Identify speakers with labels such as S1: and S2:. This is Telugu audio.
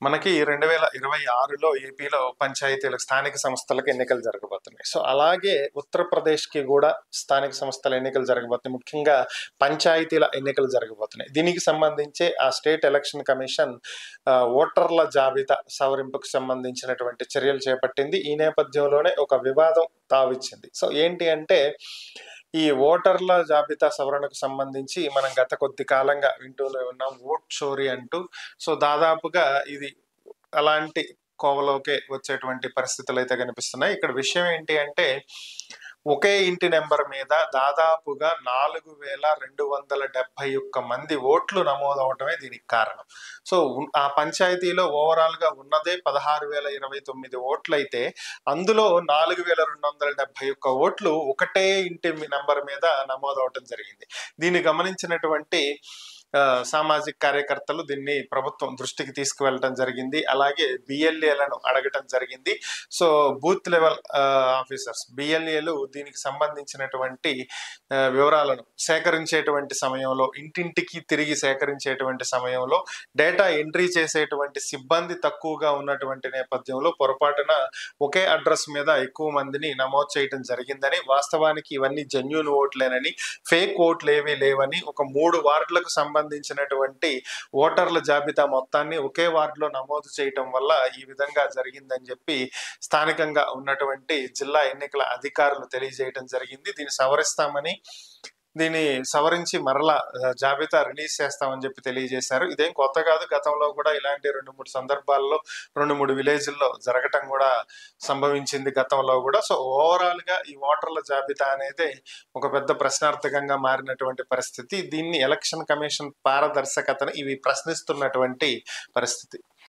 S1: మనకి 2026లో ఏపీలో పంచాయతీలకు స్థానిక సంస్థలకు ఎన్నికలు జరగబోతున్నాయి. సో అలాగే ఉత్తరప్రదేశ్కి కూడా స్థానిక సంస్థల ఎన్నికలు జరగబోతున్నాయి. ముఖ్యంగా పంచాయతీల ఎన్నికలు జరగబోతున్నాయి. దీనికి సంబంధించి ఆ స్టేట్ ఎలక్షన్ కమిషన్ ఓటర్ల జాబితా సవరింపుకు సంబంధించినటువంటి చర్యలు చేపట్టింది. ఈ నేపథ్యంలోనే ఒక వివాదం తావిచ్చింది. సో ఏంటి అంటే ఈ ఓటర్ల జాబితా సవరణకు సంబంధించి మనం గత కొద్ది కాలంగా వింటూనే ఉన్నాం, ఓట్ చోరీ అంటూ. సో దాదాపుగా ఇది అలాంటి కోవలోకే వచ్చేటువంటి పరిస్థితులు అయితే కనిపిస్తున్నాయి. ఇక్కడ విషయం ఏంటి అంటే ఒకే ఇంటి నెంబర్ మీద దాదాపుగా 4271 మంది ఓట్లు నమోదవటమే దీనికి కారణం. సో ఆ పంచాయతీలో ఓవరాల్ గా ఉన్నదే 16,029 ఓట్లు అయితే అందులో 4271 ఓట్లు ఒకటే ఇంటి నెంబర్ మీద నమోదవటం జరిగింది. దీన్ని గమనించినటువంటి సామాజిక కార్యకర్తలు దీన్ని ప్రభుత్వం దృష్టికి తీసుకువెళ్ళటం జరిగింది. అలాగే బిఎల్ఏలను అడగటం జరిగింది. సో బూత్ లెవెల్ ఆఫీసర్స్ బిఎల్ఏలు దీనికి సంబంధించినటువంటి వివరాలను సేకరించేటువంటి సమయంలో, ఇంటింటికి తిరిగి సేకరించేటువంటి సమయంలో డేటా ఎంట్రీ చేసేటువంటి సిబ్బంది తక్కువగా ఉన్నటువంటి నేపథ్యంలో పొరపాటున ఒకే అడ్రస్ మీద ఎక్కువ మందిని నమోదు చేయడం జరిగిందని, వాస్తవానికి ఇవన్నీ జెన్యూన్ ఓట్లేనని, ఫేక్ ఓట్లు ఏవీ లేవని, ఒక 3 వార్డులకు సంబంధించినటువంటి ఓటర్ల జాబితా మొత్తాన్ని ఒకే వార్డులో నమోదు చేయటం వల్ల ఈ విధంగా జరిగిందని చెప్పి స్థానికంగా ఉన్నటువంటి జిల్లా ఎన్నికల అధికారులు తెలియజేయడం జరిగింది. దీన్ని సవరిస్తామని, దీన్ని సవరించి మరలా జాబితా రిలీజ్ చేస్తామని చెప్పి తెలియజేశారు. ఇదేం కొత్త కాదు. గతంలో కూడా ఇలాంటి 2-3 సందర్భాల్లో 2-3 విలేజ్ల్లో జరగటం కూడా సంభవించింది గతంలో కూడా. సో ఓవరాల్ గా ఈ ఓటర్ల జాబితా అనేది ఒక పెద్ద ప్రశ్నార్థకంగా మారినటువంటి పరిస్థితి. దీన్ని ఎలక్షన్ కమిషన్ పారదర్శకతను ఇవి ప్రశ్నిస్తున్నటువంటి పరిస్థితి.